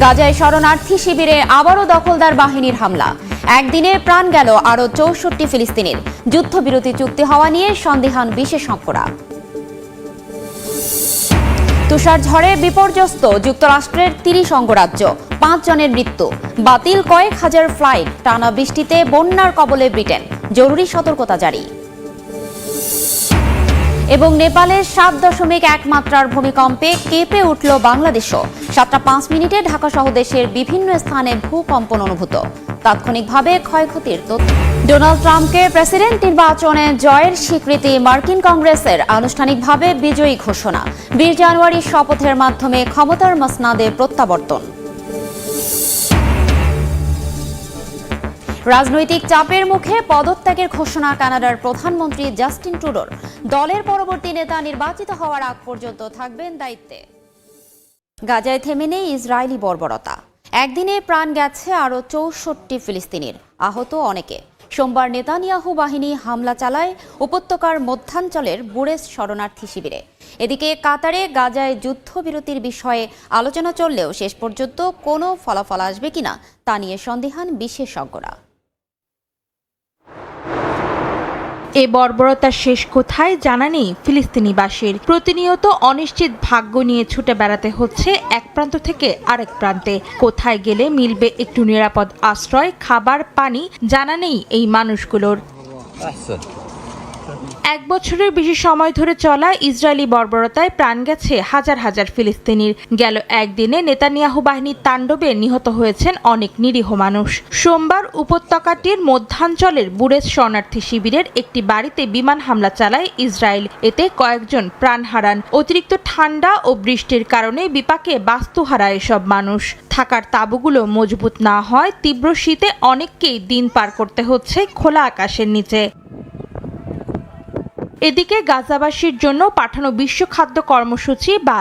গাজায় শরণার্থী শিবিরে আবারও দখলদার বাহিনীর হামলা। একদিনে প্রাণ গেল আরও ৬৪ ফিলিস্তিনির। যুদ্ধবিরতি চুক্তি হওয়া নিয়ে সন্দিহান বিশেষজ্ঞরা। তুষার ঝড়ে বিপর্যস্ত যুক্তরাষ্ট্রের ৩০ অঙ্গরাজ্য, ৫ জনের মৃত্যু। বাতিল কয়েক হাজার ফ্লাইট। টানা বৃষ্টিতে বন্যার কবলে ব্রিটেন, জরুরি সতর্কতা জারি। এবং নেপালে ৭.১ মাত্রার ভূমিকম্পে কেঁপে উঠল বাংলাদেশও। ৭টা ৫ মিনিটে ঢাকা সহ দেশের বিভিন্ন স্থানে ভূকম্পন অনুভূত। তাৎক্ষণিকভাবে ক্ষয়ক্ষতির তথ্য। ডোনাল্ড ট্রাম্পকে প্রেসিডেন্ট নির্বাচনে জয়ের স্বীকৃতি। মার্কিন কংগ্রেসের আনুষ্ঠানিকভাবে বিজয়ী ঘোষণা। ২০ জানুয়ারি শপথের মাধ্যমে ক্ষমতার মসনাদে প্রত্যাবর্তন। রাজনৈতিক চাপের মুখে পদত্যাগের ঘোষণা কানাডার প্রধানমন্ত্রী জাস্টিন ট্রুডোর। দলের পরবর্তী নেতা নির্বাচিত হওয়ার আগ পর্যন্ত থাকবেন দায়িত্বে। গাজায় থেমে নেই ইসরায়েলি বর্বরতা। একদিনে প্রাণ গেছে আরও ৬৪ ফিলিস্তিনির, আহত অনেকে। সোমবার নেতানিয়াহু বাহিনী হামলা চালায় উপত্যকার মধ্যাঞ্চলের বুরেস শরণার্থী শিবিরে। এদিকে কাতারে গাজায় যুদ্ধবিরতির বিষয়ে আলোচনা চললেও শেষ পর্যন্ত কোনো ফলাফল আসবে কিনা তা নিয়ে সন্দিহান বিশেষজ্ঞরা। এ বর্বরতার শেষ কোথায় জানা নেই ফিলিস্তিনিবাসীর। প্রতিনিয়ত অনিশ্চিত ভাগ্য নিয়ে ছুটে বেড়াতে হচ্ছে এক প্রান্ত থেকে আরেক প্রান্তে। কোথায় গেলে মিলবে একটু নিরাপদ আশ্রয়, খাবার, পানি জানা নেই এই মানুষগুলোর। ১ বছরের বেশি সময় ধরে চলা ইসরায়েলি বর্বরতায় প্রাণ গেছে হাজার হাজার ফিলিস্তিনির। গেল একদিনে নেতানিয়াহু বাহিনীর তাণ্ডবে নিহত হয়েছেন অনেক নিরীহ মানুষ। সোমবার উপত্যকাটির মধ্যাঞ্চলের বুরেস শরণার্থী শিবিরের একটি বাড়িতে বিমান হামলা চালায় ইসরায়েল। এতে কয়েকজন প্রাণ হারান। অতিরিক্ত ঠান্ডা ও বৃষ্টির কারণে বিপাকে বাস্তুহারা এসব মানুষ। থাকার তাঁবুগুলো মজবুত না হয় তীব্র শীতে অনেককেই দিন পার করতে হচ্ছে খোলা আকাশের নিচে। এদিকে গাজাবাসীর জন্য পাঠানো বিশ্ব খাদ্য কর্মসূচি বা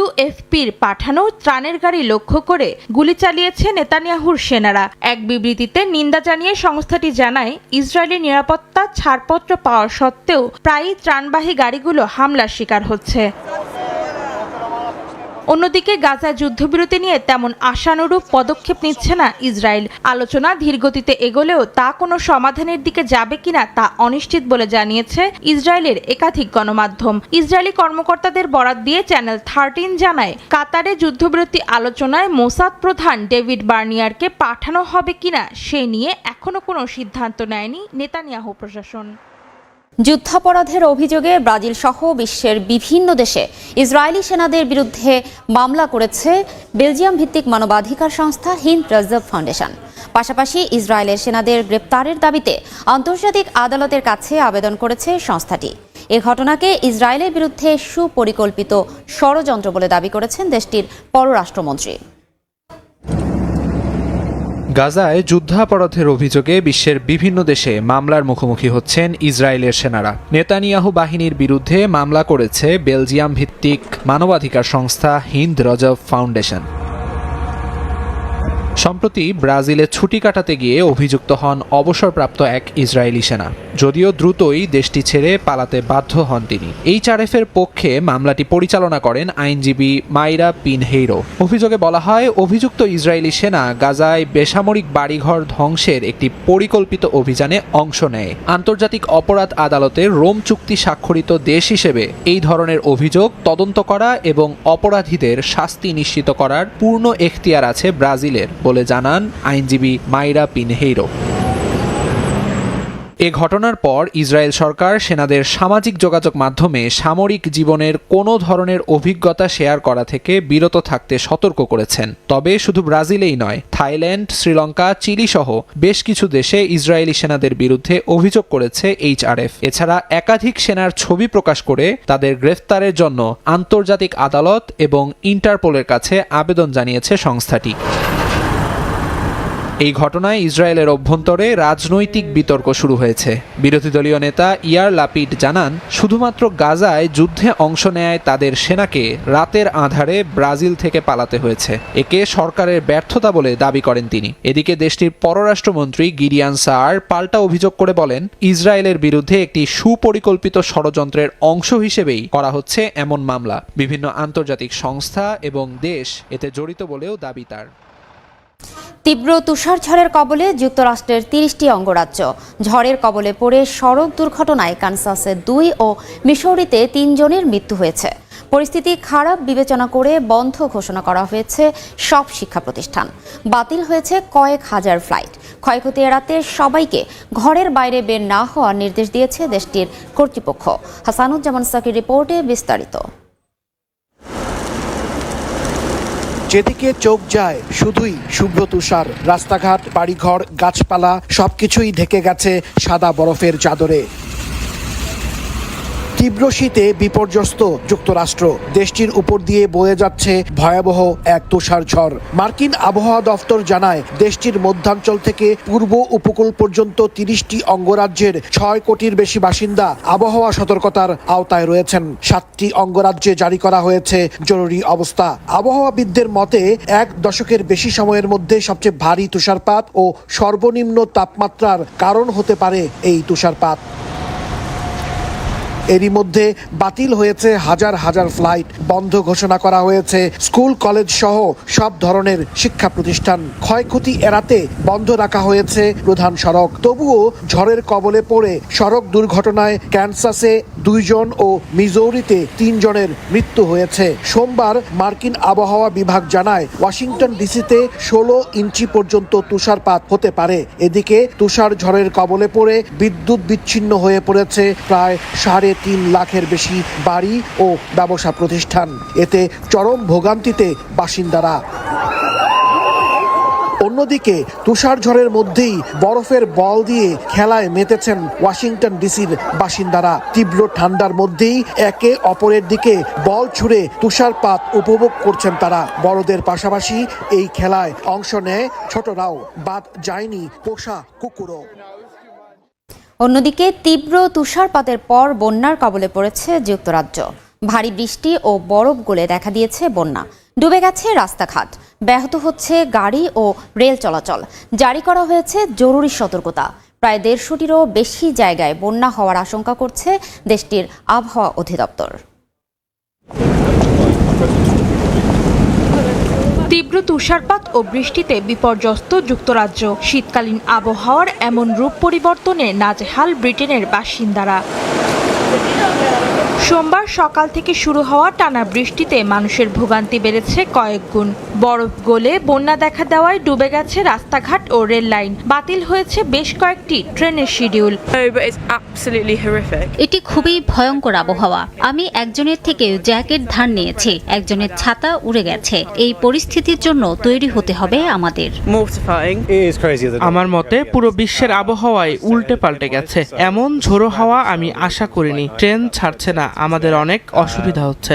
WFPর পাঠানো ত্রাণের গাড়ি লক্ষ্য করে গুলি চালিয়েছে নেতানিয়াহুর সেনারা। এক বিবৃতিতে নিন্দা জানিয়ে সংস্থাটি জানায়, ইসরায়েলের নিরাপত্তা ছাড়পত্র পাওয়া সত্ত্বেও প্রায়ই ত্রাণবাহী গাড়িগুলো হামলার শিকার হচ্ছে। অন্যদিকে গাজায় যুদ্ধবিরতি নিয়ে তেমন আশানুরূপ পদক্ষেপ নিচ্ছে না ইসরায়েল। আলোচনা ধীরগতিতে এগোলেও তা কোনো সমাধানের দিকে যাবে কিনা তা অনিশ্চিত বলে জানিয়েছে ইসরায়েলের একাধিক গণমাধ্যম। ইসরায়েলি কর্মকর্তাদের বরাত দিয়ে চ্যানেল 13 জানায়, কাতারে যুদ্ধবিরতি আলোচনায় মোসাদ প্রধান ডেভিড বার্নিয়ারকে পাঠানো হবে কিনা সে নিয়ে এখনো কোনো সিদ্ধান্ত নেয়নি নেতানিয়াহু প্রশাসন। যুদ্ধাপরাধের অভিযোগে ব্রাজিল সহ বিশ্বের বিভিন্ন দেশে ইসরায়েলি সেনাদের বিরুদ্ধে মামলা করেছে বেলজিয়াম ভিত্তিক মানবাধিকার সংস্থা হিন্দ রাজাব ফাউন্ডেশন। পাশাপাশি ইসরায়েলের সেনাদের গ্রেপ্তারের দাবিতে আন্তর্জাতিক আদালতের কাছে আবেদন করেছে সংস্থাটি। এ ঘটনাকে ইসরায়েলের বিরুদ্ধে সুপরিকল্পিত ষড়যন্ত্র বলে দাবি করেছেন দেশটির পররাষ্ট্রমন্ত্রী। গাজায় যুদ্ধাপরাধের অভিযোগে বিশ্বের বিভিন্ন দেশে মামলার মুখোমুখি হচ্ছেন ইসরায়েলের সেনারা। নেতানিয়াহু বাহিনীর বিরুদ্ধে মামলা করেছে বেলজিয়াম ভিত্তিক মানবাধিকার সংস্থা হিন্দ রাজাব ফাউন্ডেশন। সম্প্রতি ব্রাজিলে ছুটি কাটাতে গিয়ে অভিযুক্ত হন অবসরপ্রাপ্ত এক ইসরায়েলি সেনা। যদিও দ্রুতই দেশটি ছেড়ে পালাতে বাধ্য হন তিনি। এইচআরএফের পক্ষে মামলাটি পরিচালনা করেন আইনজীবী মাইরা পিনহেইরো। অভিযোগে বলা হয়, অভিযুক্ত ইসরায়েলি সেনা গাজায় বেসামরিক বাড়িঘর ধ্বংসের একটি পরিকল্পিত অভিযানে অংশ নেয়। আন্তর্জাতিক অপরাধ আদালতের রোম চুক্তি স্বাক্ষরিত দেশ হিসেবে এই ধরনের অভিযোগ তদন্ত করা এবং অপরাধীদের শাস্তি নিশ্চিত করার পূর্ণ এখতিয়ার আছে ব্রাজিলের বলে জানান আইনজীবী মাইরা পিনহেইরো। এ ঘটনার পর ইসরায়েল সরকার সেনাদের সামাজিক যোগাযোগ মাধ্যমে সামরিক জীবনের কোনো ধরনের অভিজ্ঞতা শেয়ার করা থেকে বিরত থাকতে সতর্ক করেছেন। তবে শুধু ব্রাজিলেই নয়, থাইল্যান্ড, শ্রীলঙ্কা, চিলি সহ বেশ কিছু দেশে ইসরায়েলি সেনাদের বিরুদ্ধে অভিযোগ করেছে এইচআরএফ। এছাড়া একাধিক সেনার ছবি প্রকাশ করে তাদের গ্রেফতারের জন্য আন্তর্জাতিক আদালত এবং ইন্টারপোলের কাছে আবেদন জানিয়েছে সংস্থাটি। এই ঘটনায় ইসরায়েলের অভ্যন্তরে রাজনৈতিক বিতর্ক শুরু হয়েছে। বিরোধী দলীয় নেতা ইয়ার লাপিড জানান, শুধুমাত্র গাজায় যুদ্ধে অংশ নেয় তাদের সেনাকে রাতের আঁধারে ব্রাজিল থেকে পালাতে হয়েছে। একে সরকারের ব্যর্থতা বলে দাবি করেন তিনি। এদিকে দেশটির পররাষ্ট্রমন্ত্রী গিডিয়ান সার পাল্টা অভিযোগ করে বলেন, ইসরায়েলের বিরুদ্ধে একটি সুপরিকল্পিত ষড়যন্ত্রের অংশ হিসেবেই করা হচ্ছে এমন মামলা। বিভিন্ন আন্তর্জাতিক সংস্থা এবং দেশ এতে জড়িত বলেও দাবি তার। তীব্র তুষারঝড়ের কবলে যুক্তরাষ্ট্রের ৩০টি অঙ্গরাজ্য। ঝড়ের কবলে পড়ে সড়ক দুর্ঘটনায় কানসাসে ২ ও মিসৌরিতে ৩ জনের মৃত্যু হয়েছে। পরিস্থিতি খারাপ বিবেচনা করে বন্ধ ঘোষণা করা হয়েছে সব শিক্ষা প্রতিষ্ঠান। বাতিল হয়েছে কয়েক হাজার ফ্লাইট। ক্ষয়ক্ষতি এড়াতে সবাইকে ঘরের বাইরে বের না হওয়ার নির্দেশ দিয়েছে দেশটির কর্তৃপক্ষ। হাসানুজ্জামান সাকির রিপোর্টে বিস্তারিত। যেদিকে চোখ যায় শুধুই শুভ্র তুষার। রাস্তাঘাট, বাড়িঘর, গাছপালা সবকিছুই ঢেকে গেছে সাদা বরফের চাদরে। তীব্র শীতে বিপর্যস্ত যুক্তরাষ্ট্র। দেশটির উপর দিয়ে বয়ে যাচ্ছে ভয়াবহ এক তুষার ঝড়। মার্কিন আবহাওয়া দফতর জানায়, দেশটির মধ্যাঞ্চল থেকে পূর্ব উপকূল পর্যন্ত ৩০টি অঙ্গরাজ্যের ৬ কোটির বেশি বাসিন্দা আবহাওয়া সতর্কতার আওতায় রয়েছেন। ৭টি অঙ্গরাজ্যে জারি করা হয়েছে জরুরি অবস্থা। আবহাওয়াবিদদের মতে ১ দশকের বেশি সময়ের মধ্যে সবচেয়ে ভারী তুষারপাত ও সর্বনিম্ন তাপমাত্রার কারণ হতে পারে এই তুষারপাত। এরই মধ্যে বাতিল হয়েছে হাজার হাজার ফ্লাইট। বন্ধ ঘোষণা করা হয়েছে স্কুল, কলেজ সহ সব ধরনের শিক্ষা প্রতিষ্ঠান। ক্ষয়ক্ষতি এড়াতে বন্ধ রাখা হয়েছে প্রধান সড়ক। তবুও ঝড়ের কবলে পড়ে সড়ক দুর্ঘটনায় কানসাসে ২ জন ও মিজৌরিতে ৩ জনের মৃত্যু হয়েছে। সোমবার মার্কিন আবহাওয়া বিভাগ জানায়, ওয়াশিংটন ডিসিতে ১৬ ইঞ্চি পর্যন্ত তুষারপাত হতে পারে। এদিকে তুষার ঝড়ের কবলে পড়ে বিদ্যুৎ বিচ্ছিন্ন হয়ে পড়েছে প্রায় ৩.৫ লাখের বেশি বাড়ি ও ব্যবসা প্রতিষ্ঠান। এতে চরম ভোগান্তিতে বাসিন্দারা। অন্যদিকে তুষার ঝড়ের মধ্যেই বরফের বল দিয়ে খেলায় মেতেছেন ওয়াশিংটন ডিসির বাসিন্দারা। তীব্র ঠান্ডার মধ্যেই একে অপরের দিকে বল ছুড়ে তুষারপাত উপভোগ করছেন তারা। বড়দের পাশাপাশি এই খেলায় অংশ নেয় ছোটরাও। বাদ যায়নি পোষা কুকুরও। অন্যদিকে তীব্র তুষারপাতের পর বন্যার কবলে পড়েছে যুক্তরাজ্য। ভারী বৃষ্টি ও বরফ গলে দেখা দিয়েছে বন্যা। ডুবে গেছে রাস্তাঘাট, ব্যাহত হচ্ছে গাড়ি ও রেল চলাচল। জারি করা হয়েছে জরুরি সতর্কতা। প্রায় ১৫০টিরও বেশি জায়গায় বন্যা হওয়ার আশঙ্কা করছে দেশটির আবহাওয়া অধিদপ্তর। তীব্র তুষারপাত ও বৃষ্টিতে বিপর্যস্ত যুক্তরাজ্য। শীতকালীন আবহাওয়ার এমন রূপ পরিবর্তনে নাজেহাল ব্রিটেনের বাসিন্দারা। সোমবার সকাল থেকে শুরু হওয়া টানা বৃষ্টিতে মানুষের ভোগান্তি বেড়েছে কয়েক গুণ। বরফ গলে বন্যা দেখা দেওয়ায় ডুবে গেছে রাস্তাঘাট ও রেল লাইন। বাতিল হয়েছে বেশ কয়েকটি ট্রেনের শিডিউল। এটি খুবই ভয়ঙ্কর আবহাওয়া। আমি একজনের থেকে জ্যাকেট ধার নিয়েছি, একজনের ছাতা উড়ে গেছে। এই পরিস্থিতির জন্য তৈরি হতে হবে আমাদের। আমার মতে পুরো বিশ্বের আবহাওয়ায় উল্টে পাল্টে গেছে। এমন ঝোড়ো হাওয়া আমি আশা করিনি। ট্রেন ছাড়ছে না, আমাদের অনেক অসুবিধা হচ্ছে।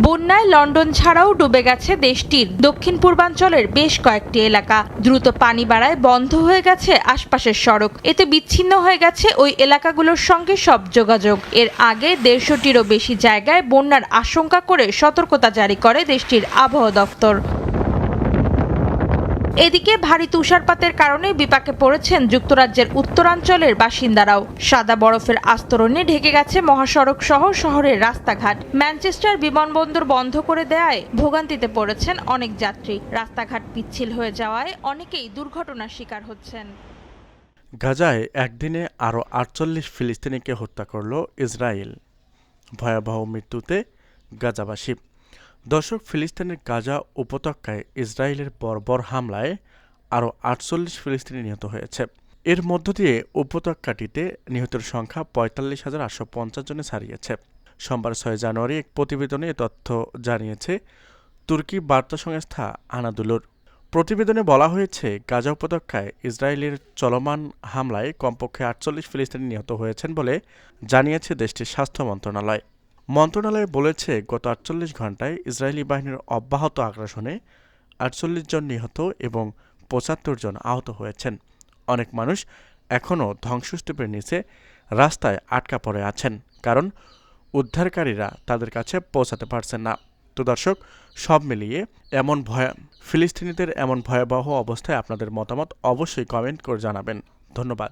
বন্যায় লন্ডন ছাড়াও ডুবে গেছে দেশটির দক্ষিণ পূর্বাঞ্চলের বেশ কয়েকটি এলাকা। দ্রুত পানি বাড়ায় বন্ধ হয়ে গেছে আশপাশের সড়ক। এতে বিচ্ছিন্ন হয়ে গেছে ওই এলাকাগুলোর সঙ্গে সব যোগাযোগ। এর আগে ১৫০টিরও বেশি জায়গায় বন্যার আশঙ্কা করে সতর্কতা জারি করে দেশটির আবহাওয়া দফতর। এদিকে ভারী তুষারপাতের কারণে বিপাকে পড়েছেন যুক্তরাজ্যের উত্তরাঞ্চলের বাসিন্দারাও। সাদা বরফের আস্তরণে ঢেকে গেছে মহাসড়ক সহ শহরের রাস্তাঘাট। ম্যানচেস্টার বিমানবন্দর বন্ধ করে দেওয়ায় ভোগান্তিতে পড়েছেন অনেক যাত্রী। রাস্তাঘাট পিচ্ছিল হয়ে যাওয়ায় অনেকেই দুর্ঘটনার শিকার হচ্ছেন। গাজায় একদিনে আরও ৪৮ ফিলিস্তিনিকে হত্যা করল ইসরায়েল। ভয়াবহ মৃত্যুতে গাজাবাসী। দর্শক, ফিলিস্তিনের গাজা উপত্যকায় ইসরায়েলের বর্বর হামলায় আরও ৪৮ ফিলিস্তিনি নিহত হয়েছে। এর মধ্য দিয়ে উপত্যকাটিতে নিহতের সংখ্যা ৪৫,৮৫০ জনে ছাড়িয়েছে। সোমবার ৬ জানুয়ারি এক প্রতিবেদনে এ তথ্য জানিয়েছে তুর্কি বার্তা সংস্থা আনাদুলুর। প্রতিবেদনে বলা হয়েছে, গাজা উপত্যকায় ইসরায়েলের চলমান হামলায় কমপক্ষে ৪৮ ফিলিস্তিনি নিহত হয়েছেন বলে জানিয়েছে দেশটির স্বাস্থ্য মন্ত্রণালয়। মন্ত্রণালয় বলেছে, গত ৪৮ ঘণ্টায় ইসরায়েলি বাহিনীর অব্যাহত আগ্রাসনে ৪৮ জন নিহত এবং 75 জন আহত হয়েছেন। অনেক মানুষ এখনও ধ্বংসস্তূপের নিচে রাস্তায় আটকা পড়ে আছেন, কারণ উদ্ধারকারীরা তাদের কাছে পৌঁছাতে পারছেন না। তো দর্শক, সব মিলিয়ে ফিলিস্তিনিদের এমন ভয়াবহ অবস্থায় আপনাদের মতামত অবশ্যই কমেন্ট করে জানাবেন। ধন্যবাদ।